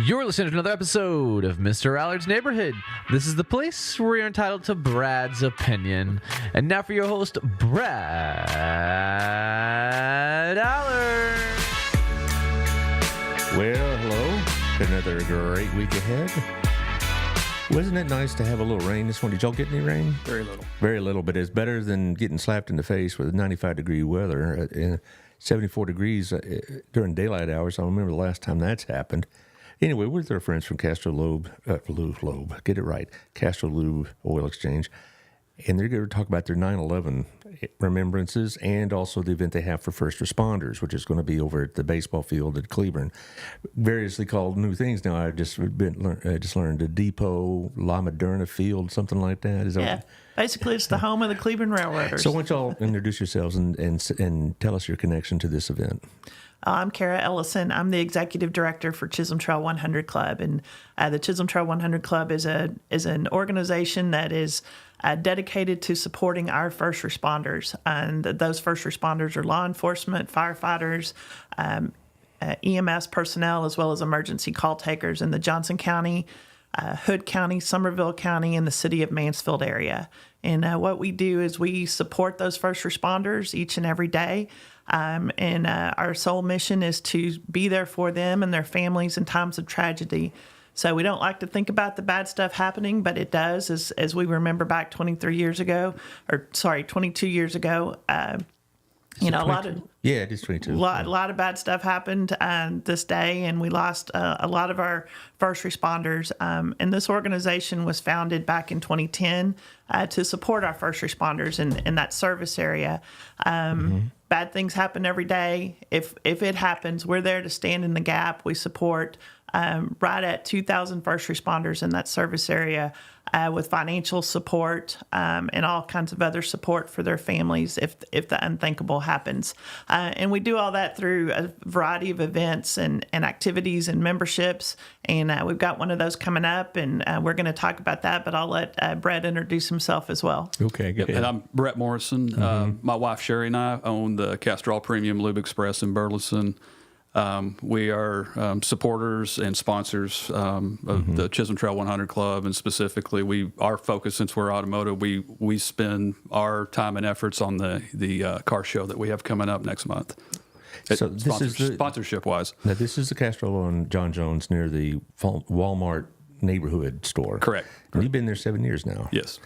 You're listening to another episode of Mr. Allard's Neighborhood. This is the place where you're entitled to Brad's opinion. And now for your host, Brad Allard. Well, hello. Another great week ahead. Wasn't it nice to have a little rain this morning? Did y'all get any rain? Very little. Very little, but it's better than getting slapped in the face with 95-degree weather. 74 degrees during daylight hours. I don't remember the last time that's happened. Anyway, we're with our friends from Loeb, get it right, Loeb Oil Exchange, and they're going to talk about their 9/11 remembrances and also the event they have for first responders, which is going to be over at the baseball field at Cleburne. Variously called new things now. I've just learned the Depot, La Moderna Field, something like that. Is that Yeah. Basically, it's the home of the Cleburne Railroaders. So why don't y'all introduce yourselves and tell us your connection to this event? I'm Kara Ellison. I'm the executive director for Chisholm Trail 100 Club, and the Chisholm Trail 100 Club is an organization that is dedicated to supporting our first responders, and those first responders are law enforcement, firefighters, EMS personnel, as well as emergency call takers in the Johnson County, Hood County, Somerville County, and the city of Mansfield area. And what we do is we support those first responders each and every day. And our sole mission is to be there for them and their families in times of tragedy. So we don't like to think about the bad stuff happening, but it does, as we remember back 22 years ago. A lot of it is 22. A lot of bad stuff happened this day, and we lost a lot of our first responders. And this organization was founded back in 2010 to support our first responders in that service area. Bad things happen every day. If it happens, we're there to stand in the gap. We support right at 2,000 first responders in that service area with financial support and all kinds of other support for their families if the unthinkable happens. And we do all that through a variety of events and activities and memberships. And we've got one of those coming up, and we're going to talk about that. But I'll let Brett introduce himself as well. Okay, good. And I'm Brett Morrison. My wife Sherry and I own the Castrol Premium Lube Express in Burleson. We are supporters and sponsors of the Chisholm Trail 100 Club, and specifically, our focus, since we're automotive, we spend our time and efforts on the car show that we have coming up next month. So this is sponsorship-wise. Now, this is the Castrol on John Jones near the Walmart neighborhood store. Correct. And you've been there 7 years now. Yes.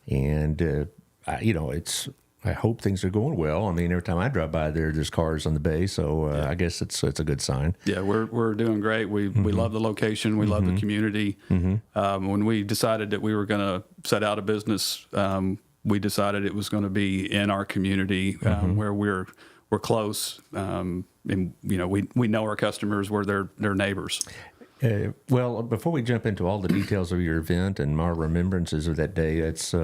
And I hope things are going well. I mean, every time I drive by there's cars on the bay, so I guess it's a good sign. Yeah, we're doing great. We love the location. We love the community. When we decided that we were going to set out a business, we decided it was going to be in our community where we're close, and we know our customers. We're their neighbors. Well, before we jump into all the details of your event and our remembrances of that day, it's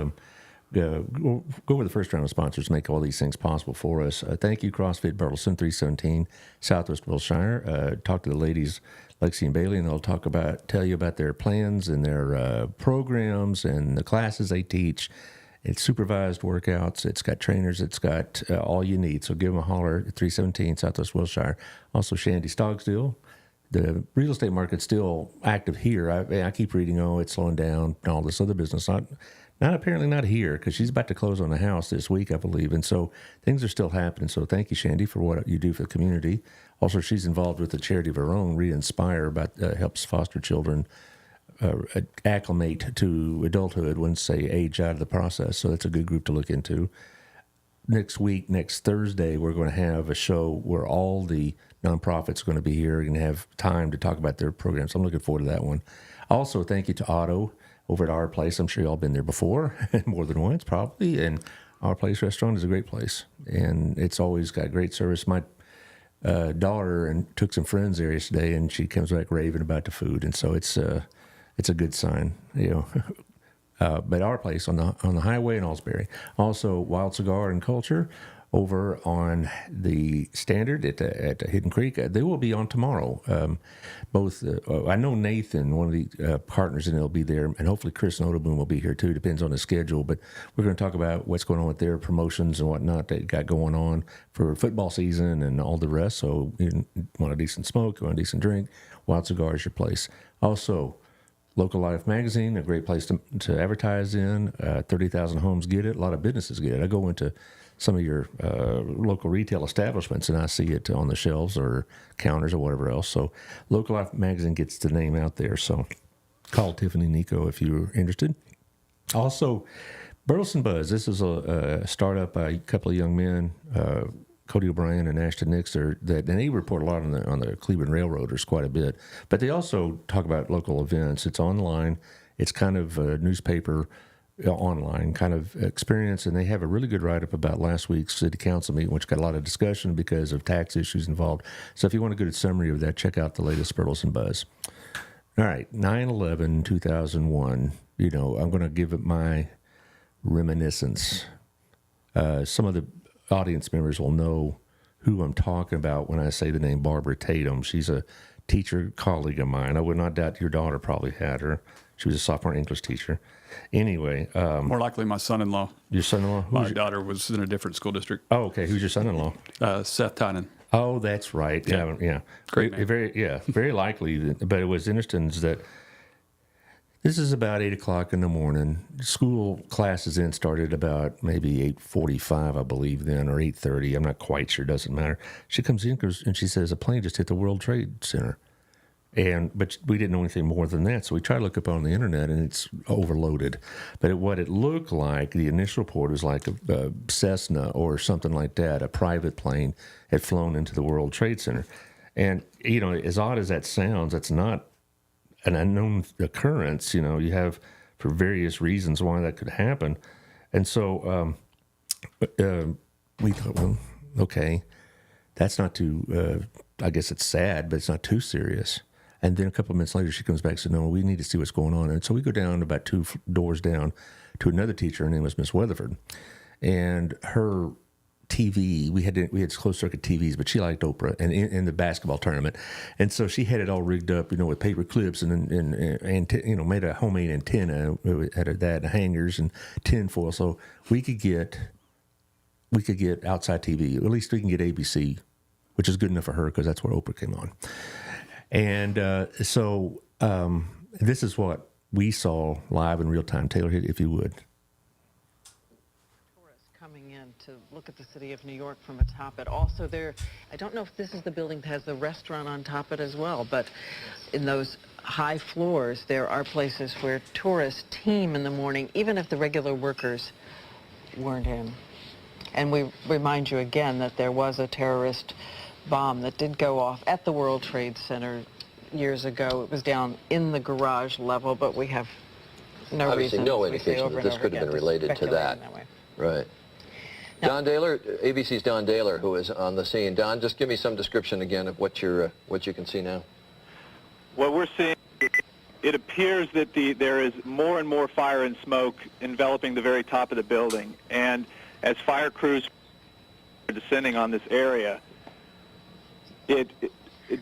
go over the first round of sponsors, make all these things possible for us. Thank you, CrossFit Burleson, 317 Southwest Wilshire. Talk to the ladies, Lexi and Bailey, and they'll tell you about their plans and their programs and the classes they teach. It's supervised workouts. It's got trainers. It's got all you need. So give them a holler at 317 Southwest Wilshire. Also, Shandy Stogsdill. The real estate market's still active here. I keep reading, it's slowing down and all this other business. Apparently not here, because she's about to close on a house this week, I believe. And so things are still happening. So thank you, Shandy, for what you do for the community. Also, she's involved with a charity of her own, Re-Inspire, helps foster children acclimate to adulthood once they age out of the process. So that's a good group to look into. Next Thursday, we're going to have a show where all the nonprofits are going to be here. We're going to have time to talk about their programs. I'm looking forward to that one. Also, thank you to Otto over at Our Place. I'm sure y'all been there before, more than once probably. And Our Place restaurant is a great place, and it's always got great service. My daughter took some friends there yesterday, and she comes back raving about the food, and so it's a good sign, But Our Place on the highway in Alsbury. Also, Wild Cigar and Culture over on the Standard at Hidden Creek. They will be on tomorrow. I know Nathan, one of the partners in it, will be there, and hopefully Chris Notaboom will be here too. Depends on his schedule. But we're going to talk about what's going on with their promotions and whatnot they got going on for football season and all the rest. So you want a decent smoke, you want a decent drink, Wild Cigar is your place. Also, Local Life Magazine, a great place to advertise in. 30,000 homes get it. A lot of businesses get it. I go into some of your local retail establishments and I see it on the shelves or counters or whatever else. So Local Life Magazine gets the name out there. So call Tiffany Nico if you're interested. Also, Burleson Buzz. This is a startup by a couple of young men, Cody O'Brien and Ashton Nix, and they report a lot on the Cleveland Railroaders quite a bit. But they also talk about local events. It's online. It's kind of a newspaper online kind of experience, and they have a really good write-up about last week's city council meeting, which got a lot of discussion because of tax issues involved. So if you want a good summary of that, check out the latest Burleson Buzz. All right, 9/11/2001. I'm going to give it my reminiscence. Some of the audience members will know who I'm talking about when I say the name Barbara Tatum. She's a teacher colleague of mine. I would not doubt your daughter probably had her. She was a sophomore English teacher. Anyway. More likely my son-in-law. Your son-in-law? My daughter was in a different school district. Oh, okay. Who's your son-in-law? Seth Tynan. Oh, that's right. Yeah. Great man. Very likely. But it was interesting that this is about 8 o'clock in the morning. School classes then started about maybe 8:45, I believe then, or 8:30. I'm not quite sure. Doesn't matter. She comes in and she says, a plane just hit the World Trade Center. But we didn't know anything more than that, so we tried to look up on the internet, and it's overloaded. But what it looked like, the initial report was like a Cessna or something like that, a private plane had flown into the World Trade Center. And, as odd as that sounds, that's not an unknown occurrence. You have, for various reasons, why that could happen. And so we thought, well, okay, that's not too, I guess it's sad, but it's not too serious. And then a couple of minutes later, she comes back and said, no, we need to see what's going on. And so we go down about 2 doors down to another teacher. Her name was Miss Weatherford. And her TV, we had closed circuit TVs, but she liked Oprah and in the basketball tournament. And so she had it all rigged up, with paper clips and made a homemade antenna, had that, hangers and tinfoil. So we could get outside TV. At least we can get ABC, which is good enough for her because that's where Oprah came on. And so this is what we saw live in real time. Taylor, if you would. Tourists coming in to look at the city of New York from atop it. Also there, I don't know if this is the building that has the restaurant on top of it as well, but in those high floors, there are places where tourists team in the morning, even if the regular workers weren't in. And we remind you again that there was a terrorist bomb that did go off at the World Trade Center years ago. It was down in the garage level, but we have no obviously reason, no indication that this could have been related to that. Right. Now, Don Daler, ABC's Don Daler, who is on the scene. Don, just give me some description again of what you can see now. What we're seeing, it appears that there is more and more fire and smoke enveloping the very top of the building, and as fire crews are descending on this area, it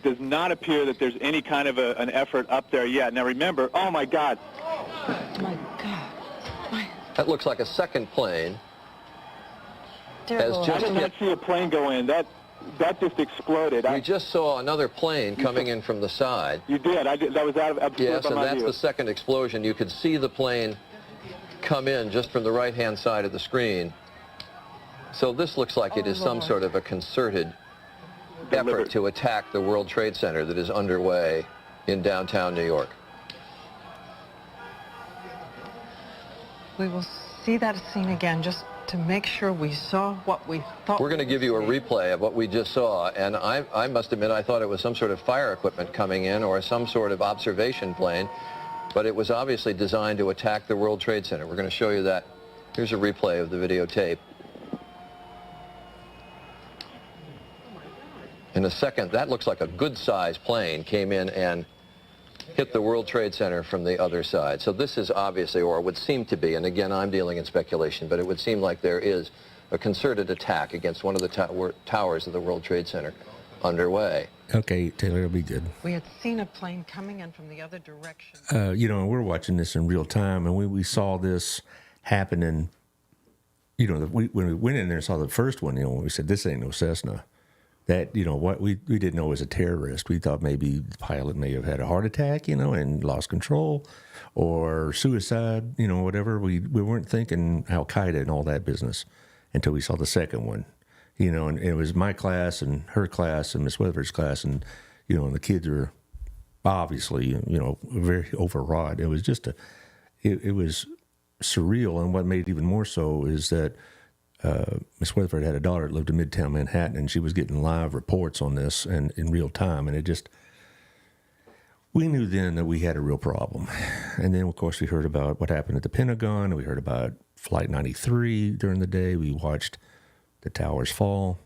does not appear that there's any kind of an effort up there yet. Now remember, oh my God. Oh my God. That looks like a second plane. I did not see a plane go in. That just exploded. We just saw another plane coming in from the side. You did. That was out of yes, and that's the second explosion. You could see the plane come in just from the right-hand side of the screen. So this looks like it is some sort of a concerted effort to attack the World Trade Center that is underway in downtown New York. We will see that scene again just to make sure we saw what we thought. We're going to give you a replay of what we just saw, and I must admit I thought it was some sort of fire equipment coming in or some sort of observation plane, but it was obviously designed to attack the World Trade Center. We're going to show you that. Here's a replay of the videotape. In a second, that looks like a good-sized plane came in and hit the World Trade Center from the other side. So this is obviously, or would seem to be, and again, I'm dealing in speculation, but it would seem like there is a concerted attack against one of the towers of the World Trade Center underway. Okay, Taylor, it'll be good. We had seen a plane coming in from the other direction. And we're watching this in real time, and we saw this happening. When we went in there and saw the first one, we said, this ain't no Cessna. That, what we didn't know was a terrorist. We thought maybe the pilot may have had a heart attack, and lost control, or suicide, whatever. We weren't thinking Al-Qaeda and all that business until we saw the second one, and it was my class and her class and Miss Weatherford's class, and, and the kids were obviously, very overwrought. It was just it was surreal. And what made it even more so is that Miss Weatherford had a daughter that lived in Midtown Manhattan, and she was getting live reports on this and in real time. And we knew then that we had a real problem. And then, of course, we heard about what happened at the Pentagon, and we heard about Flight 93 during the day. We watched the towers fall.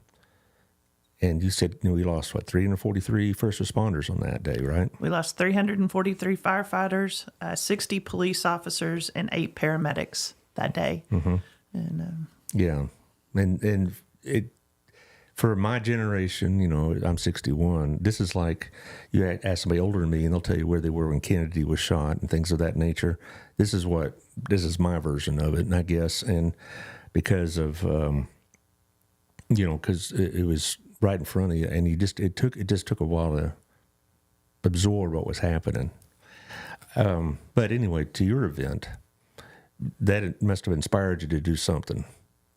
And you said, we lost, 343 first responders on that day, right? We lost 343 firefighters, 60 police officers, and 8 paramedics that day. Mm-hmm. And yeah. And it, for my generation, I'm 61. This is like, you ask somebody older than me, and they'll tell you where they were when Kennedy was shot and things of that nature. This is my version of it, and I guess, and because of, because it was right in front of you, and it just took a while to absorb what was happening. But anyway, to your event, that it must have inspired you to do something,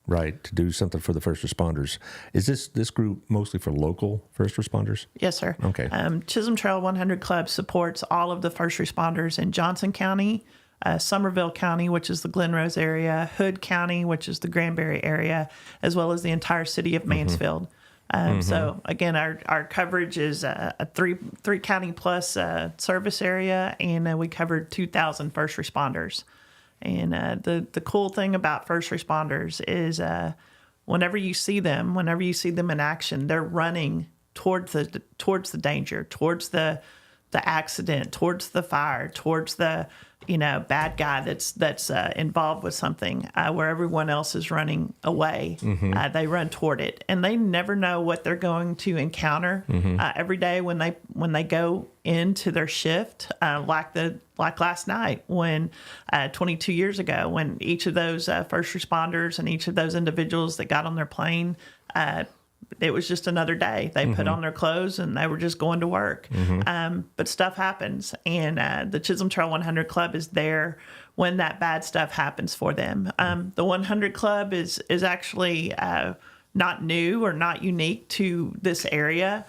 right? To do something for the first responders. Is this group mostly for local first responders? Yes, sir. Okay. Chisholm Trail 100 Club supports all of the first responders in Johnson County, Somerville County, which is the Glen Rose area, Hood County, which is the Granbury area, as well as the entire city of Mansfield. So again, our coverage is a three county plus service area, and we covered 2,000 first responders. And the cool thing about first responders is whenever you see them in action, they're running towards the danger, towards the accident, towards the fire, towards the bad guy that's involved with something, where everyone else is running away. They run toward it, and they never know what they're going to encounter every day when they go into their shift, like last night, when 22 years ago, when each of those first responders and each of those individuals that got on their plane, it was just another day. They put on their clothes and they were just going to work. But stuff happens, and the Chisholm Trail 100 Club is there when that bad stuff happens for them. The 100 Club is actually not new or not unique to this area.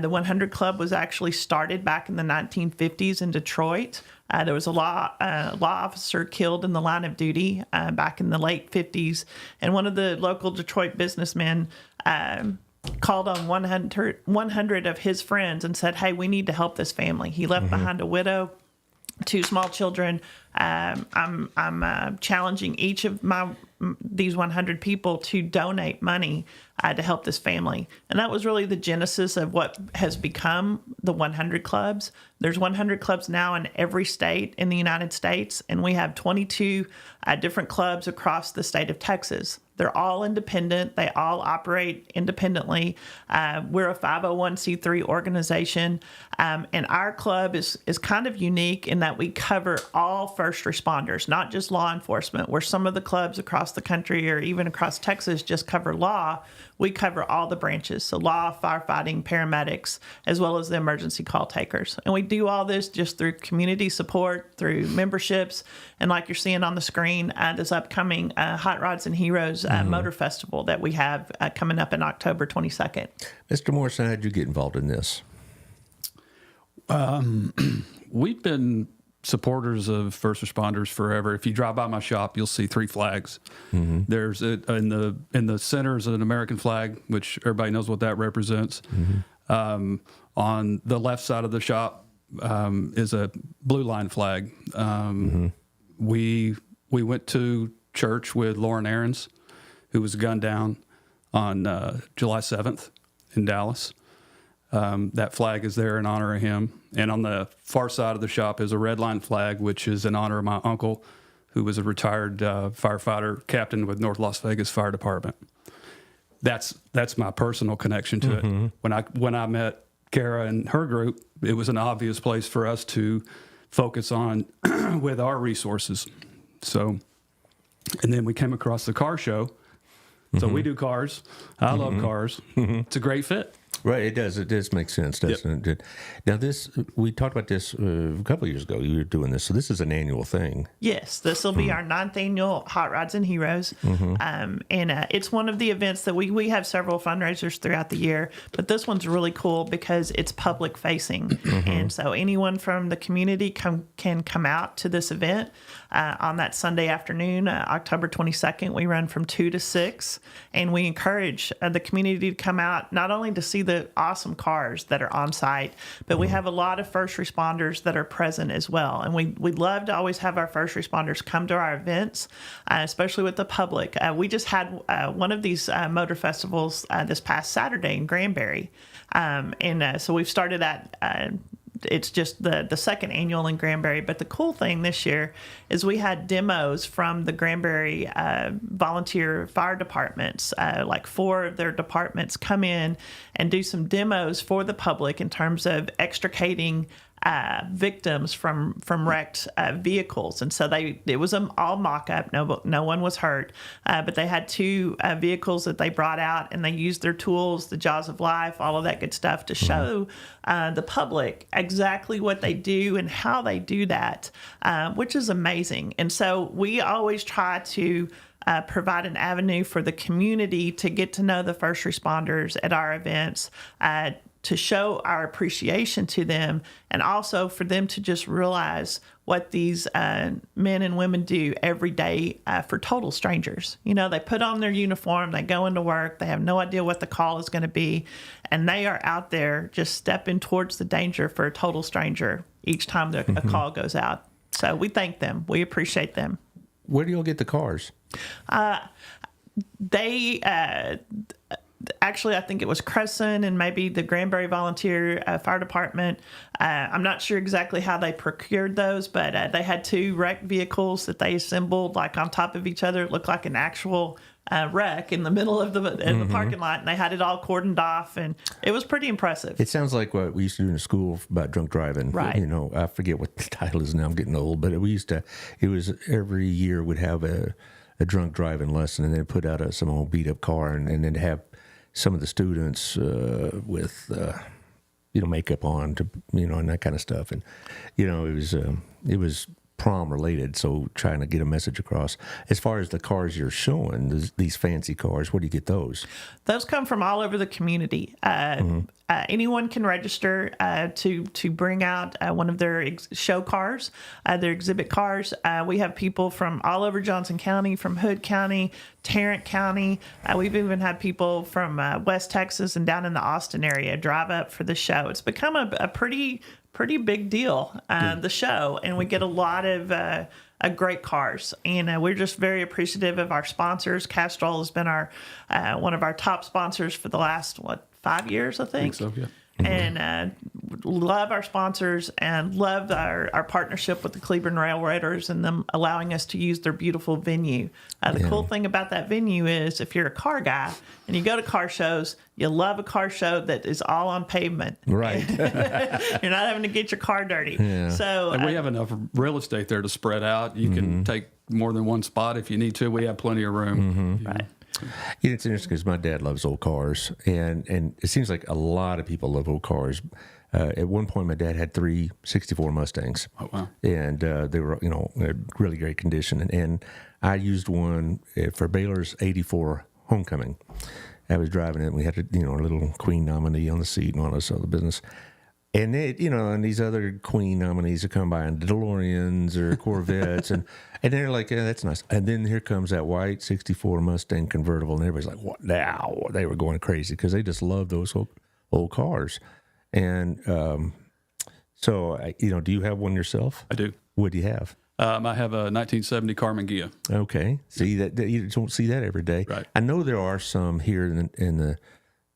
The 100 Club was actually started back in the 1950s in Detroit. There was a law officer killed in the line of duty back in the late 50s, and one of the local Detroit businessmen called on 100 of his friends and said, "Hey, we need to help this family." He left behind a widow, 2 small children. I'm challenging each of these 100 people to donate money to help this family. And that was really the genesis of what has become the 100 Clubs. There's 100 clubs now in every state in the United States, and we have 22 different clubs across the state of Texas. They're all independent. They all operate independently. We're a 501c3 organization, and our club is kind of unique in that we cover all first responders, not just law enforcement, where some of the clubs across the country or even across Texas just cover law. We cover all the branches, so law, firefighting, paramedics, as well as the emergency call takers. And we do all this just through community support, through memberships, and like you're seeing on the screen, this upcoming Hot Rods and Heroes Motor Festival that we have coming up in October 22nd. Mr. Morrison, how did you get involved in this? We've been supporters of first responders forever. If you drive by my shop, you'll see 3 flags. There's in the center is an American flag, which everybody knows what that represents. On the left side of the shop is a blue line flag. We went to church with Lauren Aarons, who was gunned down on July 7th in Dallas. That flag is there in honor of him. And on the far side of the shop is a red line flag, which is in honor of my uncle, who was a retired firefighter captain with North Las Vegas Fire Department. that's my personal connection to it. When I met Kara and her group, it was an obvious place for us to focus on with our resources. So, and then we came across the car show. So we do cars. I love cars. It's a great fit. Right, it does. It does make sense, doesn't it? Now, we talked about this a couple of years ago. You were doing this, so this is an annual thing. Yes, this will be our 9th annual Hot Rods and Heroes. And it's one of the events that we have several fundraisers throughout the year, but this one's really cool because it's public facing. And so anyone from the community can come out to this event on that Sunday afternoon, October 22nd. We run from 2 to 6, and we encourage the community to come out not only to see the awesome cars that are on site, but we have a lot of first responders that are present as well. And we love to always have our first responders come to our events, especially with the public. We just had one of these motor festivals this past Saturday in Granbury. So we've started at it's just the second annual in Granbury. But the cool thing this year is we had demos from the Granbury volunteer fire departments. Like 4 of their departments come in and do some demos for the public in terms of extricating victims from wrecked vehicles. And so it was all mock-up. No one was hurt. But they had 2 vehicles that they brought out, and they used their tools, the jaws of life, all of that good stuff to show the public exactly what they do and how they do that, which is amazing. And so we always try to provide an avenue for the community to get to know the first responders at our events, to show our appreciation to them, and also for them to just realize what these men and women do every day for total strangers. You know, they put on their uniform, they go into work, they have no idea what the call is going to be, and they are out there just stepping towards the danger for a total stranger each time a call goes out. So we thank them. We appreciate them. Where do y'all get the cars? Actually, I think it was Crescent and maybe the Granbury Volunteer Fire Department. I'm not sure exactly how they procured those, but they had 2 wrecked vehicles that they assembled like on top of each other. It looked like an actual wreck in the middle of the parking lot, and they had it all cordoned off, and it was pretty impressive. It sounds like what we used to do in school about drunk driving. Right. You know, I forget what the title is now. I'm getting old, but it was every year would have a drunk driving lesson, and then put out some old beat up car, and then have some of the students with makeup on, and that kind of stuff, and it was prom related, so trying to get a message across. As far as the cars you're showing, these fancy cars, where do you get those? Those come from all over the community. Anyone can register to bring out one of their show cars, their exhibit cars. We have people from all over Johnson County, from Hood County, Tarrant County. We've even had people from West Texas and down in the Austin area drive up for the show. It's become a pretty big deal, the show, and we get a lot of great cars, and we're just very appreciative of our sponsors. Castrol has been our one of our top sponsors for the last 5 years, I think. So, yeah. And love our sponsors and love our partnership with the Cleburne Railroaders and them allowing us to use their beautiful venue. The cool thing about that venue is if you're a car guy and you go to car shows, you love a car show that is all on pavement. Right. You're not having to get your car dirty. Yeah. So And we have enough real estate there to spread out. You can take more than one spot if you need to. We have plenty of room. right. It's interesting because my dad loves old cars, and it seems like a lot of people love old cars. At one point, my dad had 3 '64 Mustangs. Oh, wow. And they were, in really great condition. And I used one for Baylor's '84 homecoming. I was driving it, and we had a little Queen nominee on the seat and all this other business. And and these other Queen nominees would come by in DeLoreans or Corvettes, and they're like, yeah, that's nice. And then here comes that white '64 Mustang convertible, and everybody's like, what now? They were going crazy because they just love those old cars. And so, do you have one yourself? I do. What do you have? I have a 1970 Carmen Ghia. Okay, see that you don't see that every day. Right. I know there are some here in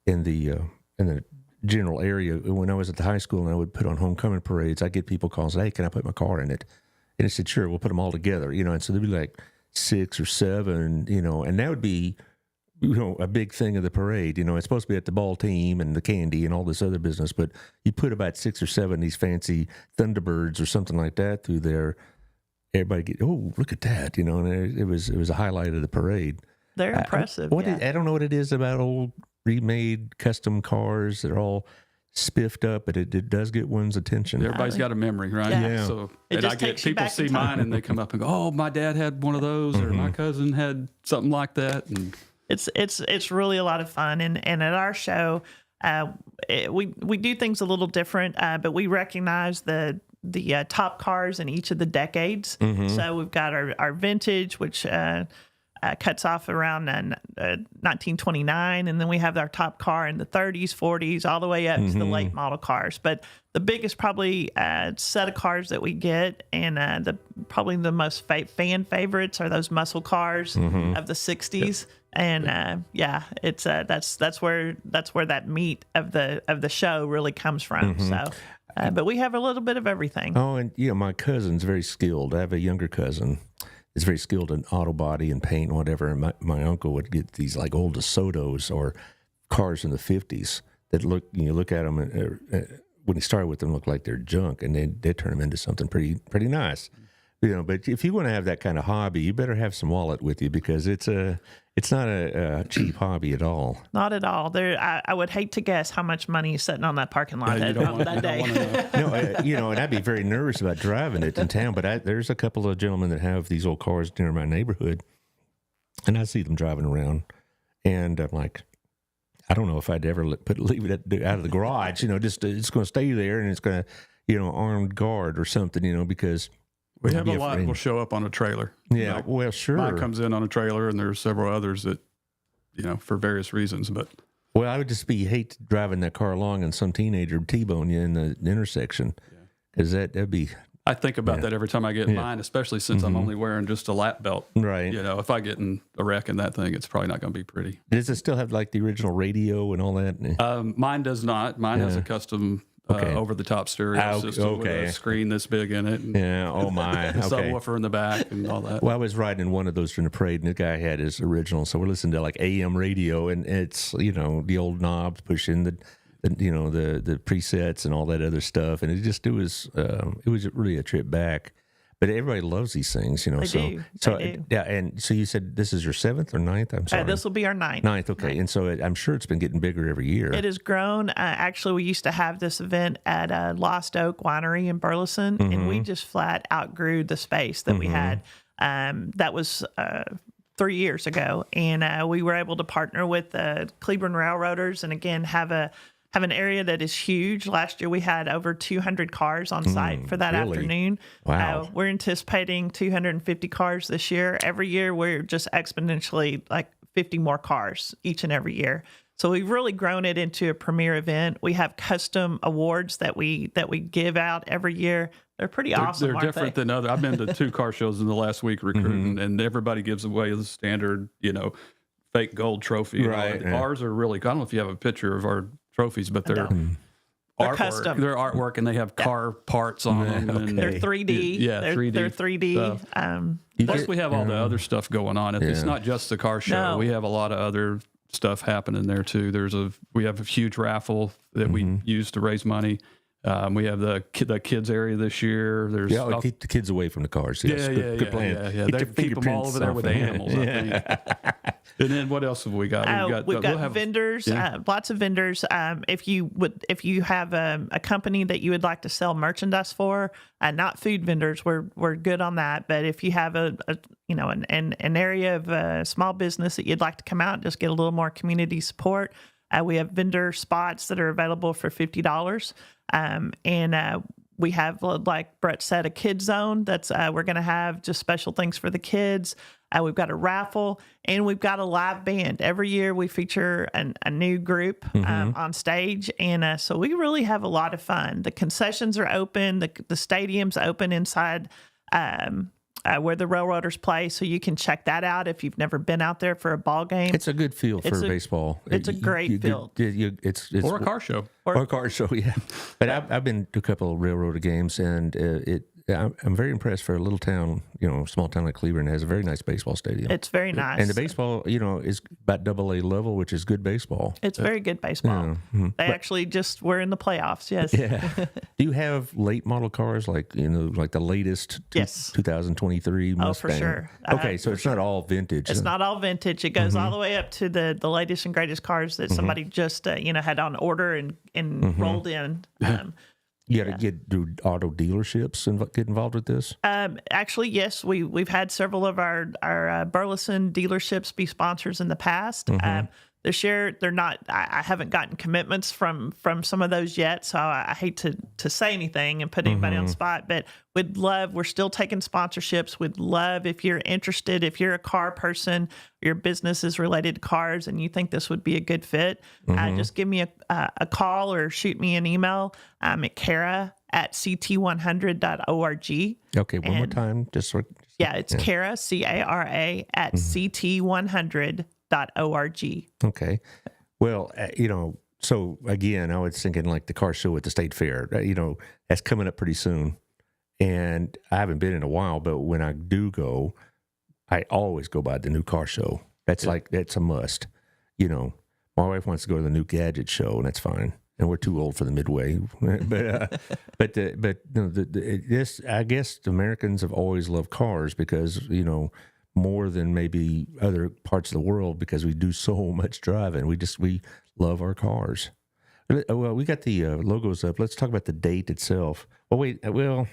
the general area. When I was at the high school and I would put on homecoming parades, I get people calling, hey, can I put my car in it? And I said, sure, we'll put them all together, and so there'd be like 6 or 7, and that would be a big thing of the parade. It's supposed to be at the ball team and the candy and all this other business, but you put about 6 or 7 of these fancy Thunderbirds or something like that through there. Everybody get, oh, look at that, and it was a highlight of the parade. They're impressive. I don't know what it is about old remade custom cars that are all spiffed up, but it does get one's attention. Everybody's got a memory, right? Yeah. So It and just I get takes you people back see in time. mine and they come up and go, "Oh, my dad had one of those, or my cousin had something like that." And It's really a lot of fun, and at our show, we do things a little different, but we recognize the top cars in each of the decades. So we've got our vintage, which cuts off around 1929, and then we have our top car in the 30s, 40s, all the way up to the late model cars. But the biggest probably set of cars that we get, and probably the most fan favorites are those muscle cars of the 60s. And it's that's where that meat of the show really comes from. So, but we have a little bit of everything. Oh, and my cousin's very skilled. I have a younger cousin. Is very skilled in auto body and paint and whatever. And my uncle would get these like old DeSotos or cars in the 50s that look at them when he started with them look like they're junk, and they turn them into something pretty nice. But if you want to have that kind of hobby, you better have some wallet with you, because it's not a cheap hobby at all. Not at all. I would hate to guess how much money is sitting on that parking lot that day. No, and I'd be very nervous about driving it in town. But there's a couple of gentlemen that have these old cars near my neighborhood, and I see them driving around, and I'm like, I don't know if I'd ever leave it out of the garage. Just it's going to stay there, and it's going to, armed guard or something. Because we have a lot will show up on a trailer. Yeah, well, sure. Mine comes in on a trailer, and there's several others that, for various reasons. But I would just hate driving that car along and some teenager T-bone you in the intersection, because that'd be. I think about that every time I get in mine, especially since I'm only wearing just a lap belt. Right. If I get in a wreck in that thing, it's probably not going to be pretty. Does it still have like the original radio and all that? Mine does not. Mine has a custom over-the-top stereo system with a screen this big in it. And oh my. Okay. Subwoofer in the back and all that. Well, I was riding in one of those during the parade, and the guy had his original, so we're listening to like AM radio, and it's, the old knobs pushing the presets and all that other stuff, and it was really a trip back. But everybody loves these things, They do. Yeah, and so you said this is your 7th or 9th? I'm sorry. This will be our 9th. 9th, okay. And so I'm sure it's been getting bigger every year. It has grown. Actually, we used to have this event at Lost Oak Winery in Burleson, and we just flat outgrew the space that we had. That was 3 years ago, and we were able to partner with Cleburne Railroaders, and again have an area that is huge. Last year we had over 200 cars on site for that afternoon. Wow. We're anticipating 250 cars this year. Every year we're just exponentially like 50 more cars each and every year. So we've really grown it into a premier event. We have custom awards that we give out every year. They're pretty awesome. They're different than other. I've been to 2 car shows in the last week recruiting, and everybody gives away the standard, fake gold trophy. Right. Yeah. Ours are really. I don't know if you have a picture of our trophies, but they're artwork. Custom. They're artwork, and they have car parts on them. And they're 3D. Yeah, 3D. They're 3D. Plus, we have all the other stuff going on. It's not just the car show. No. We have a lot of other stuff happening there too. We have a huge raffle that we use to raise money. We have the kids area this year. There's keep the kids away from the cars. Yes. Good plan. Yeah. They keep them all over there with animals. I think. And then what else have we got? We've got vendors, lots of vendors. If you have a company that you would like to sell merchandise for, not food vendors, we're good on that. But if you have an area of a small business that you'd like to come out and just get a little more community support, we have vendor spots that are available for $50. We have, like Brett said, a kids zone that's we're going to have just special things for the kids. We've got a raffle, and we've got a live band. Every year we feature a new group on stage, and so we really have a lot of fun. The concessions are open. The stadium's open inside where the Railroaders play, so you can check that out if you've never been out there for a ball game. It's a good field for baseball. It's a great field. It's or a car show. Or a car show, yeah. But I've been to a couple of Railroader games, and I'm very impressed for a little town, small town like Cleveland. It has a very nice baseball stadium. It's very nice. And the baseball, is about AA level, which is good baseball. It's very good baseball. They actually just were in the playoffs. Yes. Yeah. Do you have late model cars like the latest Yes. 2023 Mustang? Oh, for sure. Okay, so it's not all vintage. It's not all vintage. It goes all the way up to the latest and greatest cars that somebody just had on order and rolled in. You got to do auto dealerships and get involved with this? Actually, yes, we've had several of our Burleson dealerships be sponsors in the past. This year, they're not. I haven't gotten commitments from some of those yet, so I hate to say anything and put anybody on the spot. But we'd love. We're still taking sponsorships. We'd love if you're interested. If you're a car person, your business is related to cars, and you think this would be a good fit, just give me a call or shoot me an email. I'm at Kara@ct100.org. Okay, one more time, It's Kara, Cara at ct100.org. Okay. Well, so again, I was thinking like the car show at the State Fair, that's coming up pretty soon. And I haven't been in a while, but when I do go, I always go by the new car show. That's that's a must. My wife wants to go to the new gadget show, and that's fine. And we're too old for the Midway, this, I guess Americans have always loved cars because, more than maybe other parts of the world because we do so much driving. We love our cars. Well, we got the logos up. Let's talk about the date itself. Oh, wait. Well,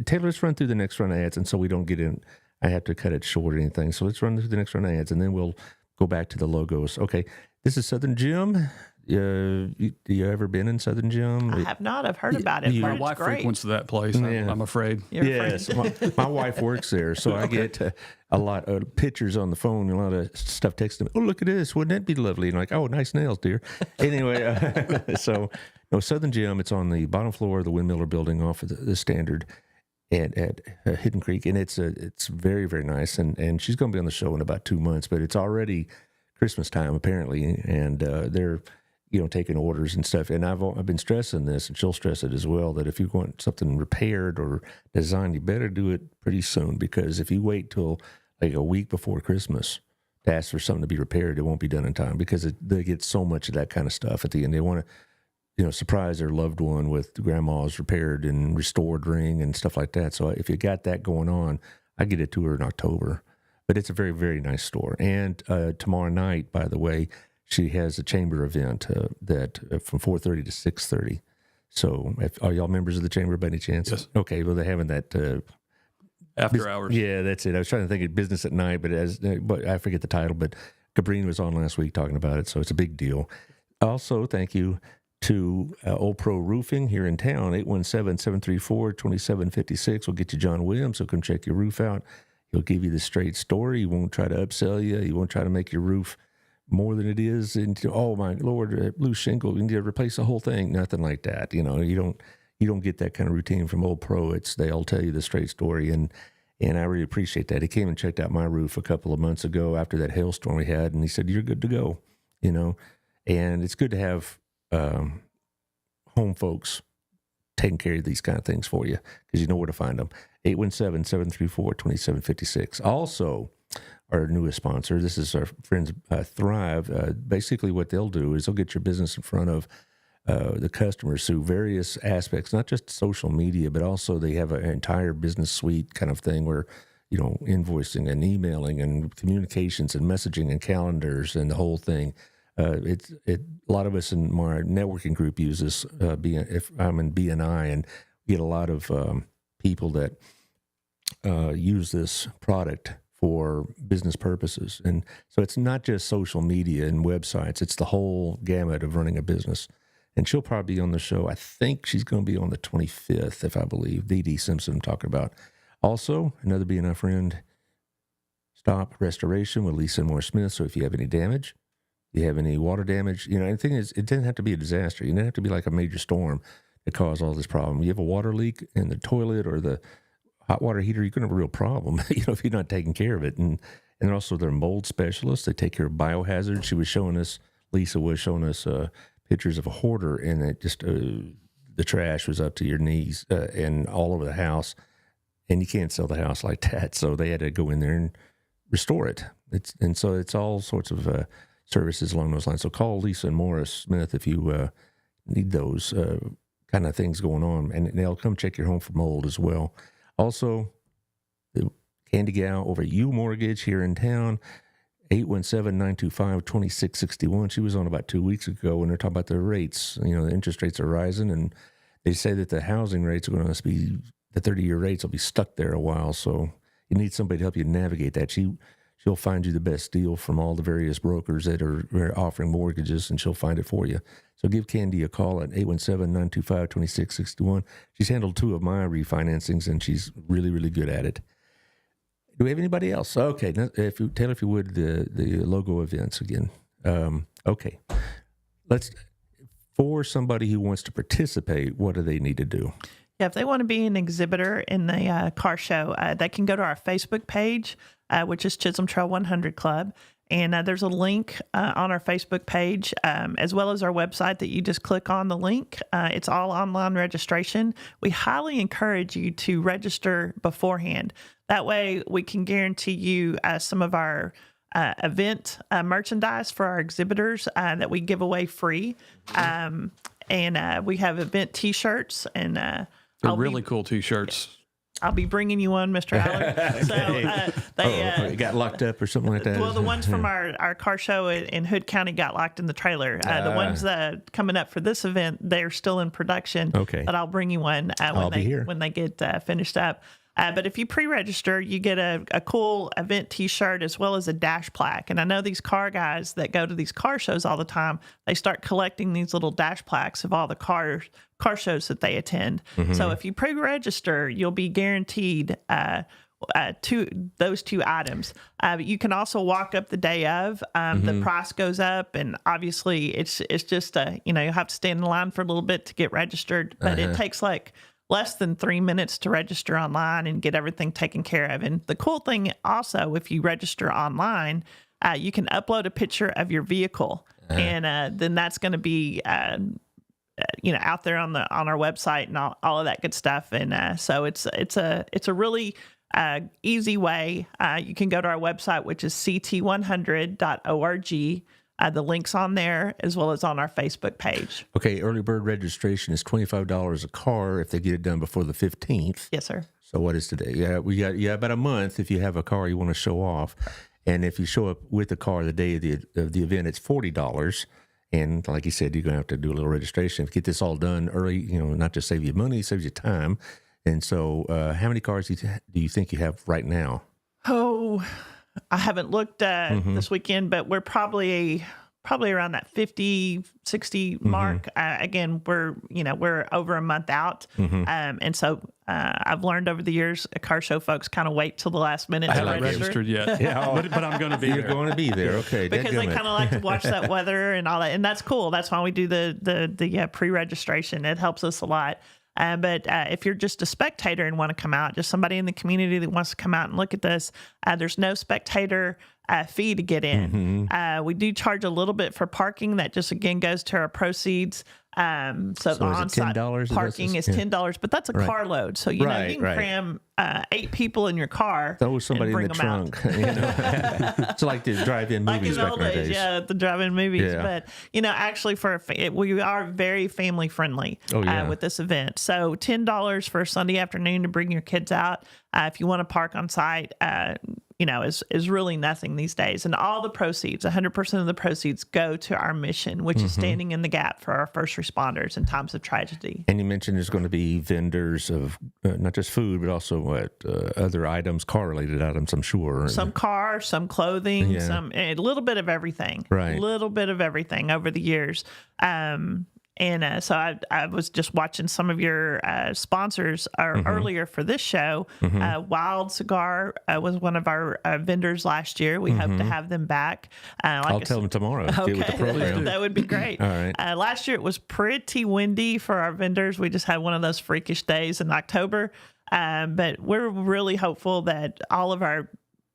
Taylor, let's run through the next run of ads. And so we don't get in, I have to cut it short or anything. So let's run through the next run of ads and then we'll go back to the logos. Okay. This is Southern Gym. You ever been in Southern Gym? I have not. I've heard about it. My wife frequents that place. I'm afraid. Yes, my wife works there, so I get a lot of pictures on the phone, a lot of stuff texted me. Oh, look at this! Wouldn't that be lovely? And I'm like, oh, nice nails, dear. Anyway, Southern Gym. It's on the bottom floor of the Windmiller Building, off of the Standard, at Hidden Creek, and it's very, very nice. And she's going to be on the show in about 2 months, but it's already Christmas time apparently, and they're taking orders and stuff. And I've been stressing this, and she'll stress it as well, that if you want something repaired or designed, you better do it pretty soon, because if you wait till like a week before Christmas to ask for something to be repaired, it won't be done in time, because they get so much of that kind of stuff at the end. They want to, surprise their loved one with grandma's repaired and restored ring and stuff like that. So if you got that going on, I get it to her in October. But it's a very, very nice store. And tomorrow night, by the way, she has a chamber event that from 4:30 to 6:30. So, are y'all members of the chamber by any chance? Yes. Okay. Well, they're having that After hours. Yeah, that's it. I was trying to think of business at night, but I forget the title. But Cabrini was on last week talking about it, so it's a big deal. Also, thank you to Old Pro Roofing here in town. 817-734-2756. We'll get you John Williams. He'll come check your roof out. He'll give you the straight story. He won't try to upsell you. He won't try to make your roof more than it is. Into, oh my Lord, loose shingle, you need to replace the whole thing. Nothing like that. You don't get that kind of routine from Old Pro. They'll tell you the straight story, and I really appreciate that. He came and checked out my roof a couple of months ago after that hailstorm we had, and he said, "You're good to go." And it's good to have home folks taking care of these kind of things for you, because you know where to find them. 817-734-2756. Also, our newest sponsor, this is our friends Thrive. Basically what they'll do is they'll get your business in front of the customers through various aspects, not just social media, but also they have an entire business suite kind of thing where, invoicing and emailing and communications and messaging and calendars and the whole thing. A lot of us in my networking group use this, if I'm in BNI, and get a lot of people that use this product for business purposes. And so it's not just social media and websites, it's the whole gamut of running a business. And she'll probably be on the show. I think she's going to be on the 25th, if I believe. Dee Dee Simpson I'm talking about. Also, another BNI friend, Stop Restoration with Lisa Moore Smith. So if you have any damage, you have any water damage, the thing is, it doesn't have to be a disaster. You don't have to be like a major storm to cause all this problem. You have a water leak in the toilet or the hot water heater, you're going to have a real problem, if you're not taking care of it. And also they're mold specialists. They take care of biohazards. Lisa was showing us pictures of a hoarder, and it just, the trash was up to your knees and all over the house. and you can't sell the house like that. So they had to go in there and restore it. So it's all sorts of services along those lines. So call Lisa and Morris Smith if you need those kind of things going on, and they'll come check your home for mold as well. Also, the Candy Gal over at U Mortgage here in town, 817-925-2661. She was on about 2 weeks ago, and they're talking about the rates. You know, the interest rates are rising, and they say that the housing rates are going to be, the 30-year rates will be stuck there a while. So you need somebody to help you navigate that. She'll find you the best deal from all the various brokers that are offering mortgages, and she'll find it for you. So give Candy a call at 817-925-2661. She's handled 2 of my refinancings, and she's really, really good at it. Do we have anybody else? Okay, Taylor, if you would, the logo events again. Okay, for somebody who wants to participate, what do they need to do? Yeah, if they want to be an exhibitor in the car show, they can go to our Facebook page, which is Chisholm Trail 100 Club. And there's a link on our Facebook page, as well as our website that you just click on the link. It's all online registration. We highly encourage you to register beforehand. That way we can guarantee you some of our event merchandise for our exhibitors that we give away free. And we have event T-shirts, and They're really cool T-shirts. I'll be bringing you one, Mr. Allard. So it got locked up or something like that? Well, the ones from our car show in Hood County got locked in the trailer. The ones that coming up for this event, they're still in production. Okay. But I'll bring you one when they get finished up. But if you pre-register, you get a cool event T-shirt as well as a dash plaque. And I know these car guys that go to these car shows all the time, they start collecting these little dash plaques of all the car shows that they attend. Mm-hmm. So if you pre-register, you'll be guaranteed those 2 items. But you can also walk up the day of. The price goes up, and obviously it's just you'll have to stand in line for a little bit to get registered. But it takes like less than 3 minutes to register online and get everything taken care of. And the cool thing also, if you register online, you can upload a picture of your vehicle, and then that's going to be out there on our website and all of that good stuff. And so it's a really easy way. You can go to our website, which is ct100.org. The link's on there as well as on our Facebook page. Okay, early bird registration is $25 a car if they get it done before the 15th. Yes, sir. So what is today? Yeah, we got about a month if you have a car you want to show off. And if you show up with the car the day of the event, it's $40. And like you said, you're going to have to do a little registration. If you get this all done early, not just save you money, it saves you time. And so how many cars do you think you have right now? Oh, I haven't looked this weekend, but we're probably around that 50, 60 mark. Again, we're over a month out. And so I've learned over the years, car show folks kind of wait till the last minute I to haven't register. registered yet, but I'm going to be You're there. going to be there, okay. Because they kind of like to watch that weather and all that. And that's cool. That's why we do the pre-registration. It helps us a lot. But if you're just a spectator and want to come out, just somebody in the community that wants to come out and look at this, there's no spectator fee to get in. We do charge a little bit for parking. That just, again, goes to our proceeds. So is it on-site $10 parking is $10, but that's a carload. So, you can cram 8 people in your car. Throw somebody and in bring the them trunk. It's like the drive-in movies like in back old in our days, days. yeah, the drive-in movies. Yeah. But actually, we are very family friendly with this event. So $10 for a Sunday afternoon to bring your kids out. If you want to park on site, is really nothing these days. And all the proceeds, 100% of the proceeds, go to our mission, which is standing in the gap for our first responders in times of tragedy. And you mentioned there's going to be vendors of not just food, but also other items, car-related items, I'm sure. Some car, some clothing, a little bit of everything. Right. A little bit of everything over the years. And so I was just watching some of your sponsors earlier for this show. Wild Cigar was one of our vendors last year. We hope to have them back. I'll tell them tomorrow. Okay, Get with the program. that would be great. All right. Last year it was pretty windy for our vendors. We just had one of those freakish days in October. But we're really hopeful that all of our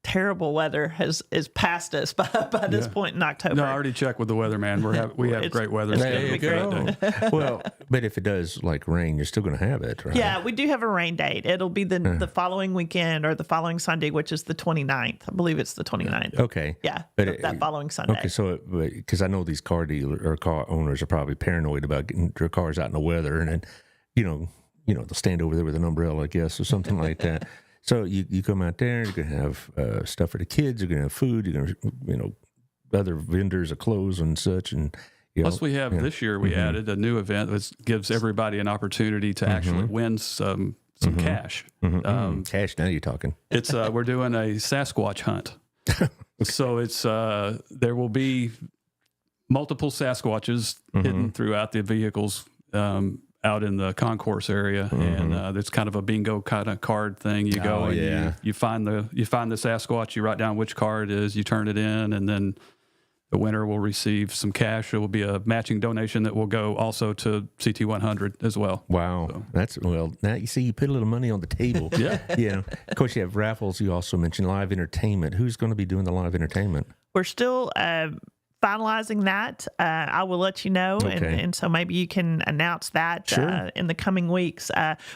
terrible weather is past us by this point in October. No, I already checked with the weatherman. We have great weather. It's gonna gonna be be a great day. Well, but if it does like rain, you're still going to have it, right? Yeah, we do have a rain date. It'll be the following weekend or the following Sunday, which is the 29th. I believe it's the 29th. Okay. Yeah, But that following Sunday. Okay, so because I know these car dealer or car owners are probably paranoid about getting their cars out in the weather, and then they'll stand over there with an umbrella, I guess, or something like that. So you come out there, you're gonna have stuff for the kids, you're gonna have food, you're gonna other vendors of clothes and such, and Plus, we have this year we added a new event that gives everybody an opportunity to actually win some cash. cash. Now you're talking. It's we're doing a Sasquatch hunt. So it's there will be multiple Sasquatches hidden throughout the vehicles out in the concourse area, and it's kind of a bingo kind of card thing. You go and you find the Sasquatch, you write down which car it is, you turn it in, and then the winner will receive some cash. It will be a matching donation that will go also to CT100 as well. Wow, so. Now you see, you put a little money on the table. Yeah. Of course, you have raffles. You also mentioned live entertainment. Who's going to be doing the live entertainment? We're still finalizing that. I will let you know, and so maybe you can announce that in the coming weeks.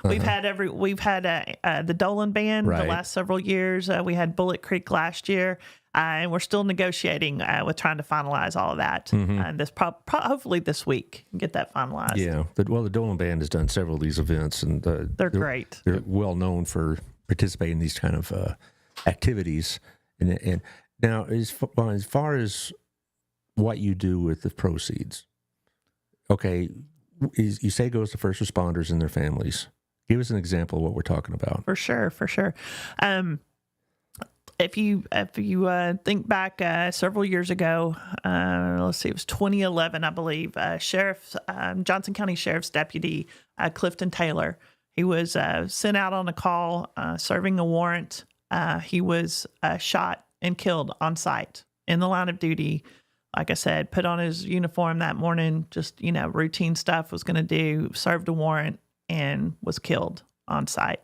We've had the Dolan Band the last several years. We had Bullet Creek last year, and we're still negotiating with trying to finalize all of that. And this hopefully this week get that finalized. Yeah, the Dolan Band has done several of these events, and they're great. They're well known for participating in these kind of activities. And now, as far as what you do with the proceeds. Okay, you say it goes to first responders and their families. Give us an example of what we're talking about. For sure. If you think back several years ago, let's see, it was 2011, I believe. Johnson County Sheriff's Deputy Clifton Taylor, he was sent out on a call, serving a warrant. He was shot and killed on site in the line of duty. Like I said, put on his uniform that morning, just, routine stuff was going to do, served a warrant, and was killed on site.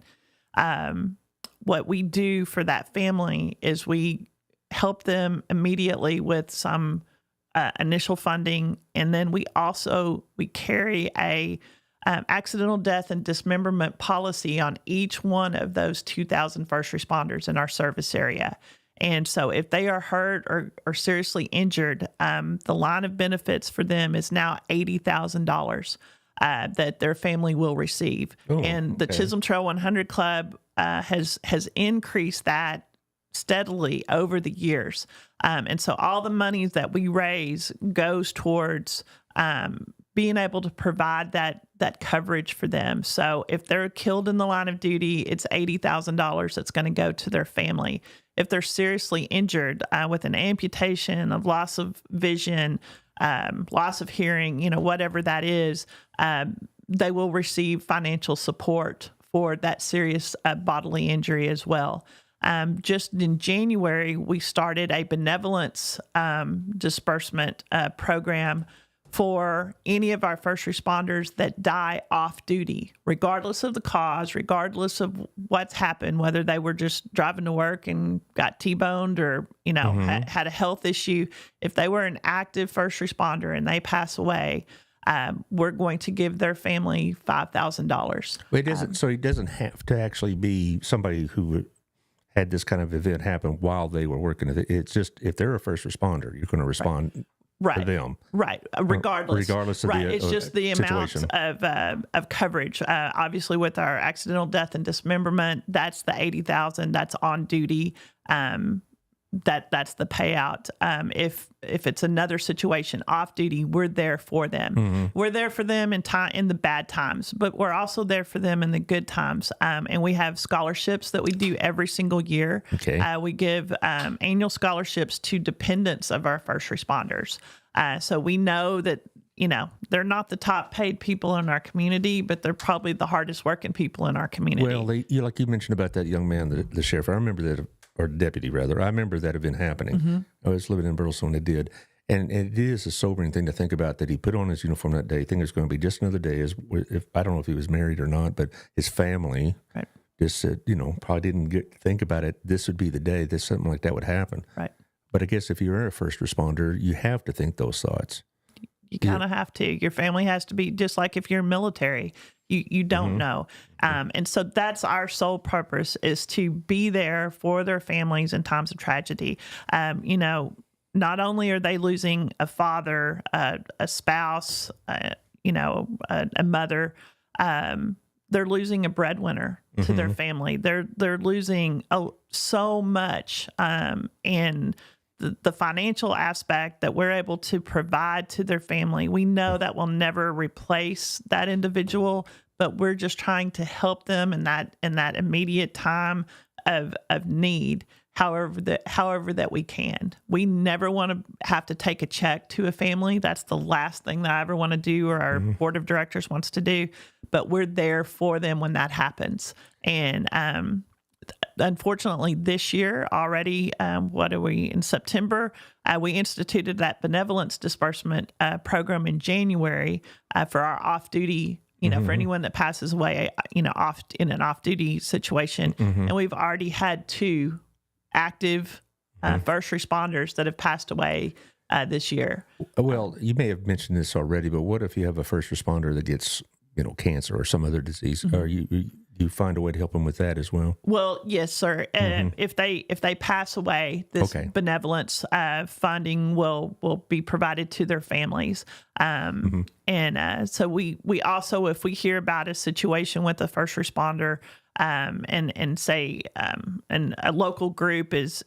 What we do for that family is we help them immediately with some initial funding, and then we carry a accidental death and dismemberment policy on each one of those 2,000 first responders in our service area. And so if they are hurt or seriously injured, the line of benefits for them is now $80,000 that their family will receive. And the Chisholm Trail 100 Club has increased that steadily over the years. And so all the money that we raise goes towards being able to provide that coverage for them. So if they're killed in the line of duty, it's $80,000 that's going to go to their family. If they're seriously injured with an amputation, of loss of vision, loss of hearing, whatever that is, they will receive financial support for that serious bodily injury as well. Just in January, we started a benevolence disbursement program for any of our first responders that die off duty, regardless of the cause, regardless of what's happened, whether they were just driving to work and got T-boned or, had a health issue. If they were an active first responder and they pass away, we're going to give their family $5,000. It doesn't. So it doesn't have to actually be somebody who had this kind of event happen while they were working. It's just if they're a first responder, you're going to respond. For them. Right. Regardless of it's just the situation. amount of coverage. Obviously, with our accidental death and dismemberment, that's the $80,000. That's on duty. That's the payout. If it's another situation off duty, we're there for them. We're there for them in the bad times, but we're also there for them in the good times. And we have scholarships that we do every single year. Okay. We give annual scholarships to dependents of our first responders. So we know that they're not the top paid people in our community, but they're probably the hardest working people in our community. Well, like you mentioned about that young man, the sheriff. I remember that. Or deputy, rather. I remember that event happening. I was living in Burleson when it did. And it is a sobering thing to think about that he put on his uniform that day, thinking it was going to be just another day. I don't know if he was married or not, but his family just said, probably didn't think about it. This would be the day that something like that would happen. Right. But I guess if you're a first responder, you have to think those thoughts. You kind of have to. Your family has to be just like if you're military. You don't know. And so that's our sole purpose, is to be there for their families in times of tragedy. Not only are they losing a father, a spouse, a mother, they're losing a breadwinner to their family. They're losing so much, and the financial aspect that we're able to provide to their family, we know that will never replace that individual, but we're just trying to help them in that immediate time of need, however that we can. We never want to have to take a check to a family. That's the last thing that I ever want to do, or our board of directors wants to do, but we're there for them when that happens. And unfortunately, this year already, in September, we instituted that benevolence disbursement program in January for our off-duty, for anyone that passes away, off in an off-duty situation. And we've already had 2 active first responders that have passed away this year. Well, you may have mentioned this already, but what if you have a first responder that gets, cancer or some other disease? Are you find a way to help them with that as well? Well, yes, sir. If they pass away, this benevolence funding will be provided to their families. And so we also, if we hear about a situation with a first responder, and say and a local group is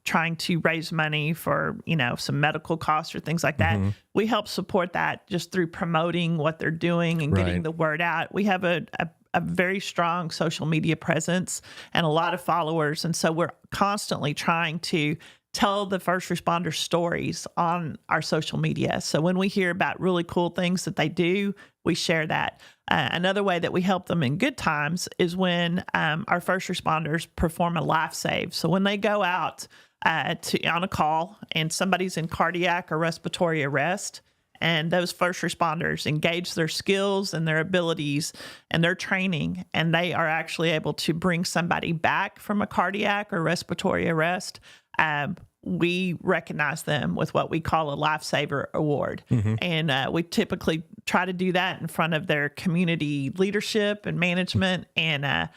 trying to raise money for some medical costs or things like that, we help support that just through promoting what they're doing and getting the word out. We have a very strong social media presence and a lot of followers, and so we're constantly trying to tell the first responder stories on our social media. So when we hear about really cool things that they do, we share that. Another way that we help them in good times is when our first responders perform a life save. So when they go out on a call and somebody's in cardiac or respiratory arrest, and those first responders engage their skills and their abilities and their training, and they are actually able to bring somebody back from a cardiac or respiratory arrest, we recognize them with what we call a Lifesaver Award. And we typically try to do that in front of their community leadership and management, and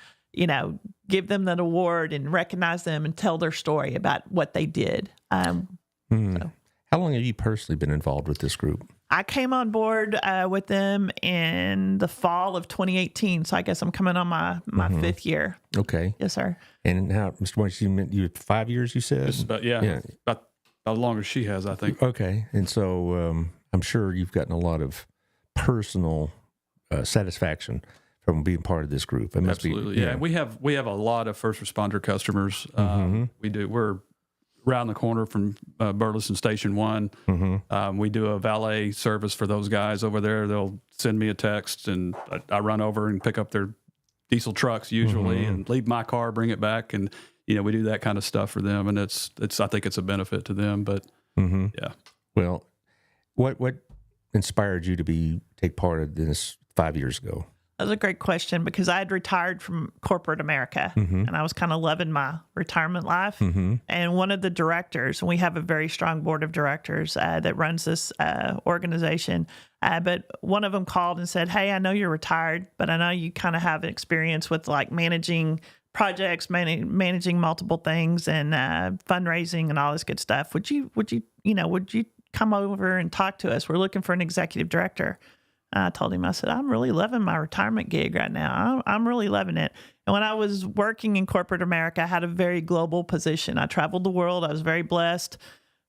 give them that award and recognize them and tell their story about what they did. So. How long have you personally been involved with this group? I came on board with them in the fall of 2018, so I guess I'm coming on my 5th year. Okay. Yes, sir. And how, Mr. Weiss, you had 5 years, you said? Just about, about as long as she has, I think. Okay. And so I'm sure you've gotten a lot of personal satisfaction from being part of this group. It must Absolutely, yeah. We have a lot of first responder customers. We're around the corner from Burleson Station 1. We do a valet service for those guys over there. They'll send me a text, and I run over and pick up their diesel trucks usually and leave my car, bring it back. And, we do that kind of stuff for them. And I think it's a benefit to them, but yeah. Well, what inspired you to take part of this 5 years ago? That's a great question, because I had retired from corporate America and I was kind of loving my retirement life. And one of the directors, and we have a very strong board of directors that runs this organization, but one of them called and said, "Hey, I know you're retired, but I know you kind of have experience with like managing projects, managing multiple things and fundraising and all this good stuff. Would you come over and talk to us? We're looking for an executive director." I told him, I said, "I'm really loving my retirement gig right now. I'm really loving it." And when I was working in corporate America, I had a very global position. I traveled the world. I was very blessed.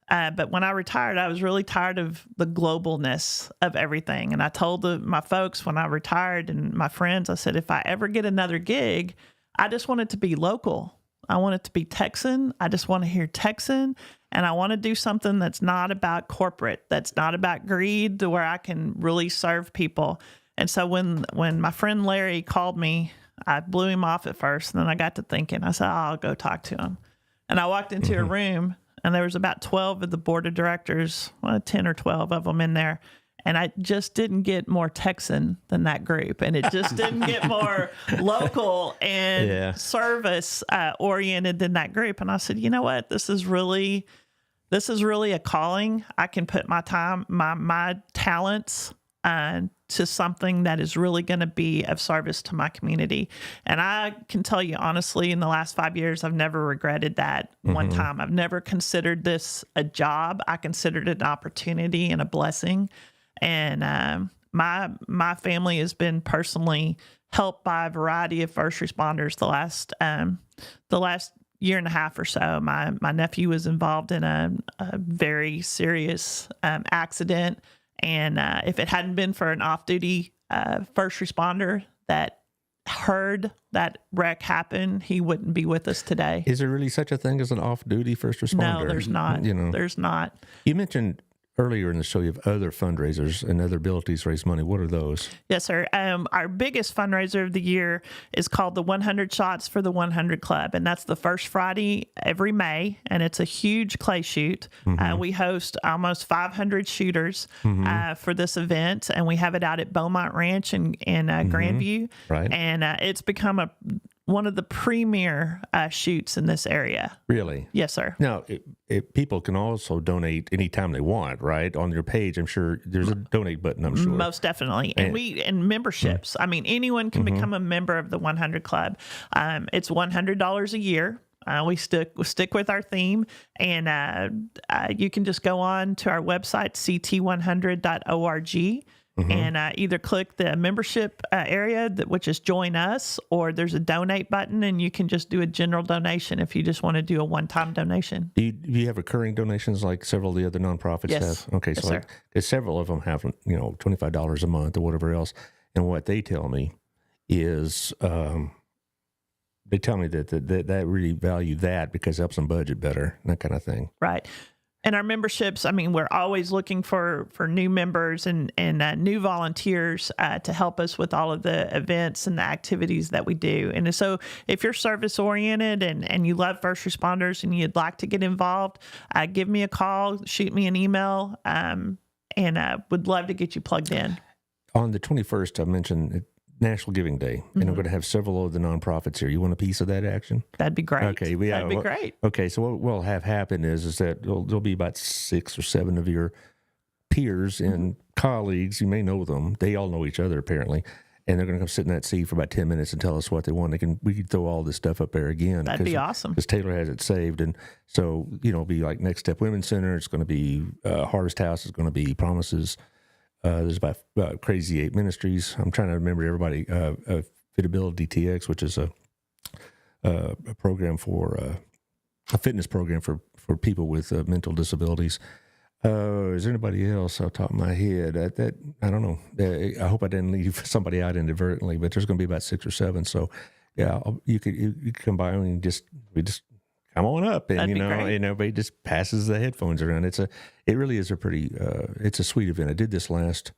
But when I retired, I was really tired of the globalness of everything. And I told my folks when I retired and my friends, I said, if I ever get another gig, I just want it to be local. I want it to be Texan. I just want to hear Texan. And I want to do something that's not about corporate, that's not about greed, to where I can really serve people. And so when my friend Larry called me, I blew him off at first. And then I got to thinking, I said, I'll go talk to him. And I walked into a room, and there was about 12 of the board of directors, 10 or 12 of them in there. And I just didn't get more Texan than that group. And it just didn't get more local and service oriented than that group. And I said, you know what? This is really a calling. I can put my time, my talents to something that is really going to be of service to my community. And I can tell you honestly, in the last 5 years, I've never regretted that one time. I've never considered this a job. I considered it an opportunity and a blessing. And my family has been personally helped by a variety of first responders the last year and a half or so. My nephew was involved in a very serious accident. And if it hadn't been for an off-duty first responder that heard that wreck happen, he wouldn't be with us today. Is there really such a thing as an off-duty first responder? No, there's not. There's not. You mentioned earlier in the show you have other fundraisers and other abilities to raise money. What are those? Yes, sir. Our biggest fundraiser of the year is called the 100 Shots for the 100 Club, and that's the first Friday every May, and it's a huge clay shoot. We host almost 500 shooters for this event, and we have it out at Beaumont Ranch in Grandview. Right. And it's become one of the premier shoots in this area. Really? Yes, sir. Now, people can also donate anytime they want, right? On your page, I'm sure there's a donate button, I'm sure. Most definitely. And memberships. I mean, anyone can become a member of the 100 Club. It's $100 a year. We stick with our theme, and you can just go on to our website, ct100.org. And either click the membership area, which is Join Us, or there's a donate button, and you can just do a general donation if you just want to do a one-time donation. Do you have recurring donations like several of the other nonprofits have? Okay, yes, so like, 'cause several of them have, $25 a month or whatever else. And what they tell me is they tell me that really value that because it helps them budget better, that kind of thing. Right. And our memberships, I mean, we're always looking for new members and new volunteers to help us with all of the events and the activities that we do. And so if you're service oriented and you love first responders and you'd like to get involved, give me a call, shoot me an email, and would love to get you plugged in. On the 21st, I mentioned National Giving Day, and I'm going to have several of the nonprofits here. You want a piece of that action? That'd be great. Okay, that'd be great. Okay, so what will have happen is that there'll be about 6 or 7 of your peers and colleagues. You may know them. They all know each other apparently, and they're going to come sit in that seat for about 10 minutes and tell us what they want. We can throw all this stuff up there again. That'd be awesome. Because Taylor has it saved, and so it'll be like Next Step Women's Center. It's going to be Harvest House. It's going to be Promises. There's about Crazy 8 Ministries. I'm trying to remember everybody. Fitability TX, which is a program for a fitness program for people with mental disabilities. Is there anybody else off the top of my head? That I don't know. I hope I didn't leave somebody out inadvertently, but there's going to be about 6 or 7. So yeah, you could come by and we just come on up, and and everybody just passes the headphones around. It really is a pretty it's a sweet event. I did this last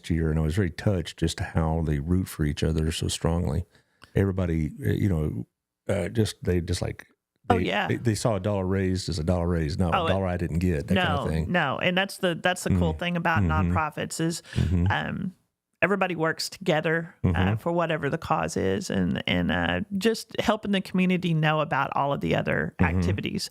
year, and I was very touched just how they root for each other so strongly. Everybody, they saw a dollar raised as a dollar raised, not a dollar I didn't get. That kind of thing. No, and that's the cool thing about nonprofits is everybody works together for whatever the cause is, and just helping the community know about all of the other activities,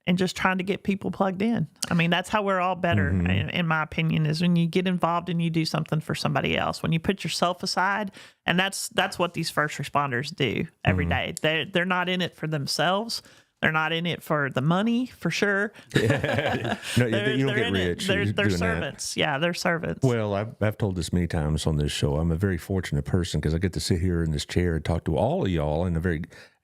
and just trying to get people plugged in. I mean, that's how we're all better, in my opinion, is when you get involved and you do something for somebody else. When you put yourself aside, and that's what these first responders do every day. They're not in it for themselves. They're not in it for the money, for sure. Yeah. No, you don't get rich. They're servants. That. Yeah, they're servants. Well, I've told this many times on this show. I'm a very fortunate person because I get to sit here in this chair and talk to all of y'all, and I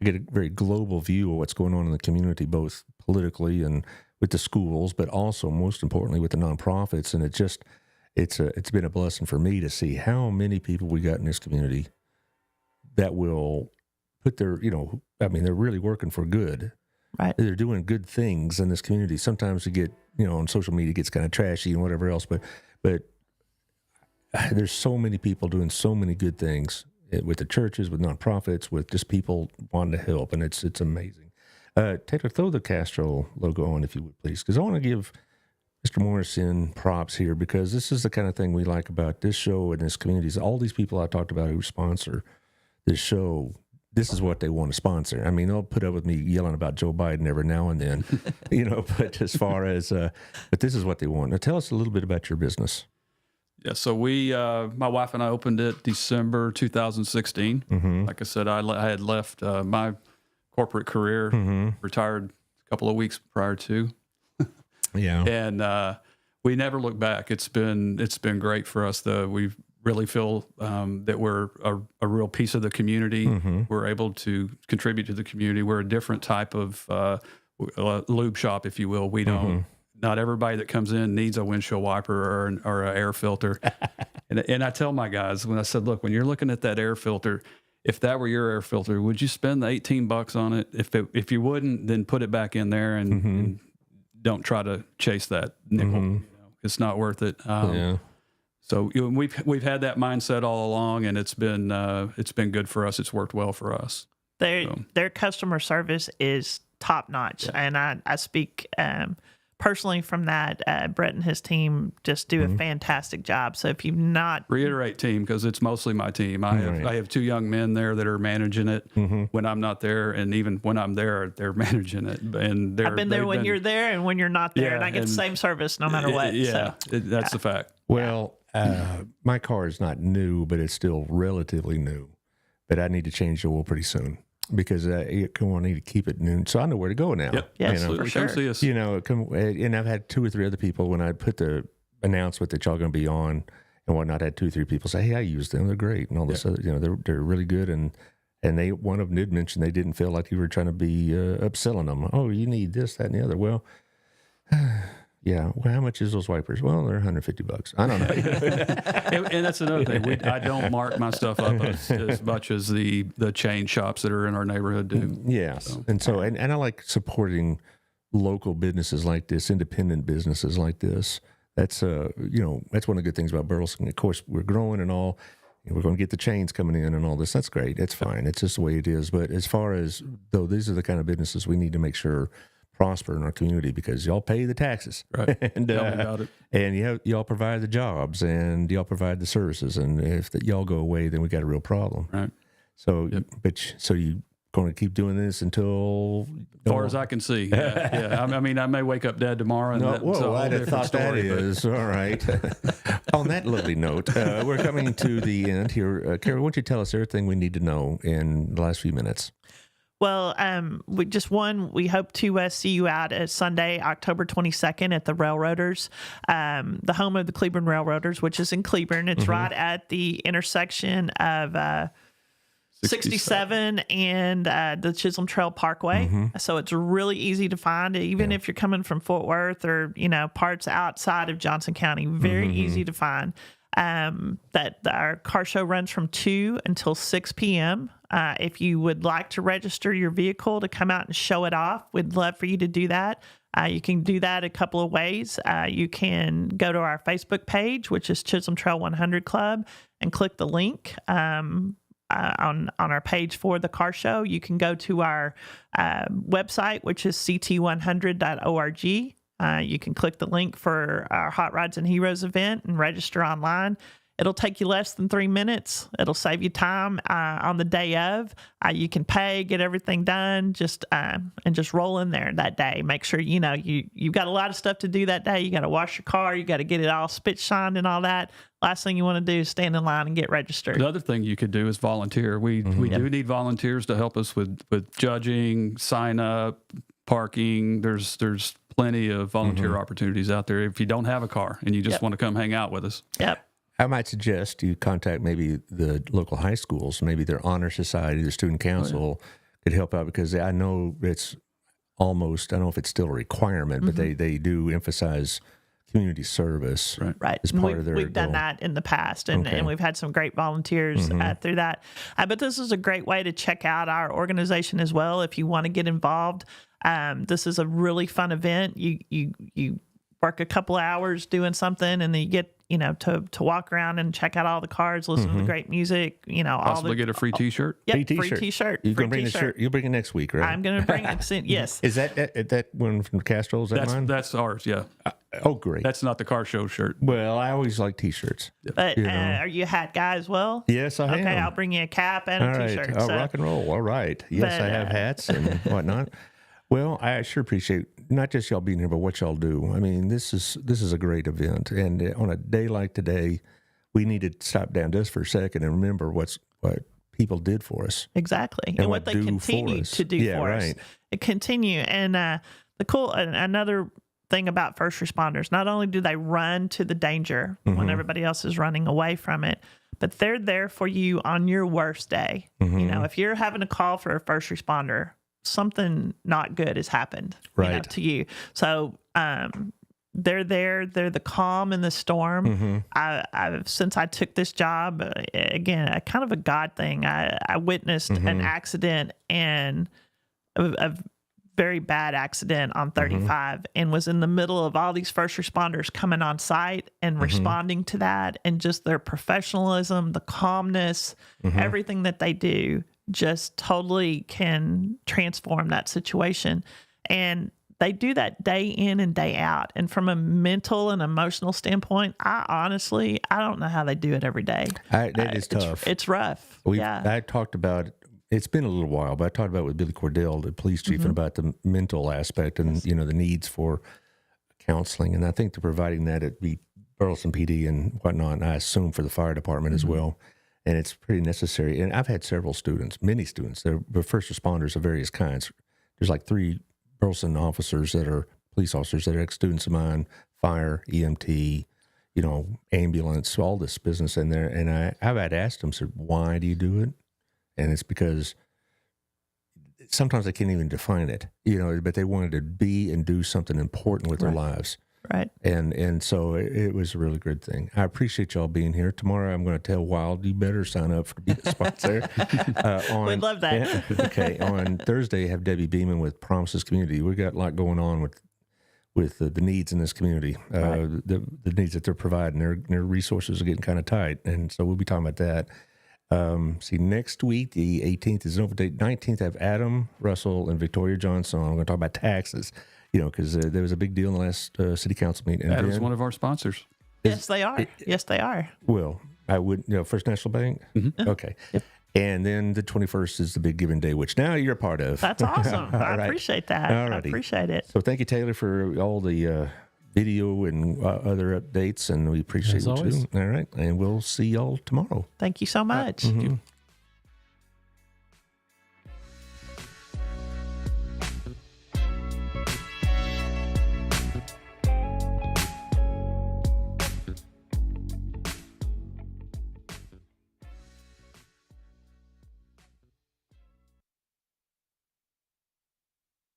get a very global view of what's going on in the community, both politically and with the schools, but also, most importantly, with the nonprofits. And it's been a blessing for me to see how many people we got in this community that will put their, they're really working for good. Right. They're doing good things in this community. Sometimes you get, on social media, it gets kind of trashy and whatever else, but there's so many people doing so many good things with the churches, with nonprofits, with just people wanting to help, and it's amazing. Taylor, throw the Castro logo on if you would, please, because I want to give Mr. Morrison props here, because this is the kind of thing we like about this show and this community. Is all these people I talked about who sponsor this show, this is what they want to sponsor. I mean, they'll put up with me yelling about Joe Biden every now and then, but as far as, but this is what they want. Now tell us a little bit about your business. Yeah, so my wife and I opened it December 2016. Mm-hmm. Like I said, I had left my corporate career, retired a couple of weeks prior to. Yeah. And we never looked back. It's been great for us. We really feel that we're a real piece of the community. We're able to contribute to the community. We're a different type of lube shop, if you will. We don't. Not everybody that comes in needs a windshield wiper or an air filter. and I tell my guys, when I said, look, when you're looking at that air filter, if that were your air filter, would you spend the $18 on it? If you wouldn't, then put it back in there and don't try to chase that nickel. It's not worth it. So we've had that mindset all along, and it's been good for us. It's worked well for us. Their customer service is top notch, and I speak personally from that. Brett and his team just do a fantastic job. So if you've not reiterate team, because it's mostly my team. I have two young men there that are managing it when I'm not there, and even when I'm there, they're managing it. And I've been there when you're there and when you're not there, and I get the same service no matter what. That's the fact. Well, my car is not new, but it's still relatively new. But I need to change the oil pretty soon, because I need to keep it new. So I know where to go now. Yep, absolutely. For sure. Come see us. And I've had 2 or 3 other people, when I put the announcement that y'all going to be on and whatnot, I had 2 or 3 people say, hey, I use them. They're great. And all this other, they're really good. And one of them did mention they didn't feel like you were trying to be upselling them. Oh, you need this, that, and the other. Well, yeah. Well, how much is those wipers? Well, they're $150. I don't know. and that's another thing. I don't mark my stuff up as much as the chain shops that are in our neighborhood do. Yes. So. And I like supporting local businesses like this, independent businesses like this. That's that's one of the good things about Burleson. Of course, we're growing and all. We're going to get the chains coming in and all this. That's great. It's fine. It's just the way it is. But as far as, though, these are the kind of businesses we need to make sure prosper in our community, because y'all pay the taxes, right? And tell me about it. And y'all provide the jobs, and y'all provide the services. And if y'all go away, then we got a real problem, right? So, so you going to keep doing this until as far as I can see. Yeah. I mean, I may wake up dead tomorrow. And I'd have thought that is all right. On that lovely note, we're coming to the end here. Carrie, why don't you tell us everything we need to know in the last few minutes? Well, we hope to see you out at Sunday, October 22nd at the Railroaders, the home of the Cleburne Railroaders, which is in Cleburne. It's right at the intersection of 67 and the Chisholm Trail Parkway. So it's really easy to find, even if you're coming from Fort Worth or, parts outside of Johnson County. Very easy to find. That our car show runs from 2 until 6 p.m. If you would like to register your vehicle to come out and show it off, we'd love for you to do that. You can do that a couple of ways. You can go to our Facebook page, which is Chisholm Trail 100 Club, and click the link on our page for the car show. You can go to our website, which is ct100.org. You can click the link for our Hot Rods and Heroes event and register online. It'll take you less than 3 minutes. It'll save you time on the day of. You can pay, get everything done, and just roll in there that day. Make sure you've got a lot of stuff to do that day. You got to wash your car. You got to get it all spit shined and all that. Last thing you want to do is stand in line and get registered. The other thing you could do is volunteer. We do need volunteers to help us with judging, sign up, parking. There's plenty of volunteer opportunities out there if you don't have a car and you just want to come hang out with us. Yep. I might suggest you contact maybe the local high schools, maybe their honor society, their student council could help out, because I know it's almost, I don't know if it's still a requirement, but they do emphasize community service. Right. As part of their we've done that in the past, and we've had some great volunteers through that. But this is a great way to check out our organization as well if you want to get involved. This is a really fun event. You work a couple hours doing something, and then you get to walk around and check out all the cars, listen to the great music. Possibly get a free T-shirt. Yep, free T-shirt. You're going to bring the shirt. You'll bring it next week, right? I'm going to bring it. Yes. Is that one from Castro? Is that mine? That's ours. Yeah. Oh, great. That's not the car show shirt. Well, I always like T-shirts. But You know. are you a hat guy as well? Yes, I am. Okay, I'll bring you a cap and All a right. T-shirt. Oh, so- rock and roll. All right. Yes, But, I have hats and whatnot. Well, I sure appreciate not just y'all being here, but what y'all do. I mean, this is a great event, and on a day like today, we need to stop down just for a second and remember what people did for us. Exactly. And what they do continue for us. to do Yeah, for right. us. It continue. And another thing about first responders, not only do they run to the danger Mm-hmm. when everybody else is running away from it, but they're there for you on your worst day. Mm-hmm. You know, if you're having a call for a first responder, something not good has happened Right. to you. So they're there. They're the calm in the storm. Mm-hmm. I've since I took this job, again, a kind of a God thing. I witnessed Mm-hmm. an accident and a very bad accident on 35 and was in the middle of all these first responders coming on site and responding to that, and just their professionalism, the calmness, everything that they do just totally can transform that situation. And they do that day in and day out. And from a mental and emotional standpoint, I don't know how they do it every day. That is tough. It's rough. Yeah. I talked about, it's been a little while, but I talked about it with Billy Cordell, the police chief, and about the mental aspect and, the needs for counseling. And I think they're providing that at Burleson PD and whatnot, and I assume for the fire department as well. And it's pretty necessary. And I've had many students, they're first responders of various kinds. There's like 3 Burleson officers that are police officers that are ex-students of mine, fire, EMT, ambulance, all this business in there. And I've had asked them, said, why do you do it? And it's because sometimes they can't even define it, but they wanted to be and do something important with their lives. Right. And so it was a really good thing. I appreciate y'all being here. Tomorrow I'm going to tell Wild, you better sign up to be a sponsor. We'd love that. Okay. On Thursday, I have Debbie Beeman with Promises Community. We've got a lot going on with the needs in this community, the needs that they're providing. Their resources are getting kind of tight. And so we'll be talking about that. Next week, the 18th is an over date. 19th, I have Adam Russell and Victoria Johnson. I'm going to talk about taxes. Because there was a big deal in the last city council meeting. That was one of our sponsors. Yes, they are. Yes, they are. Well, I would, First National Bank? Mm-hmm. Okay. Yep. And then the 21st is the big giving day, which now you're a part of. That's awesome. I appreciate that. I appreciate it. So thank you, Taylor, for all the video and other updates, and we appreciate As you always. too. All right. And we'll see y'all tomorrow. Thank you so much. Mm-hmm.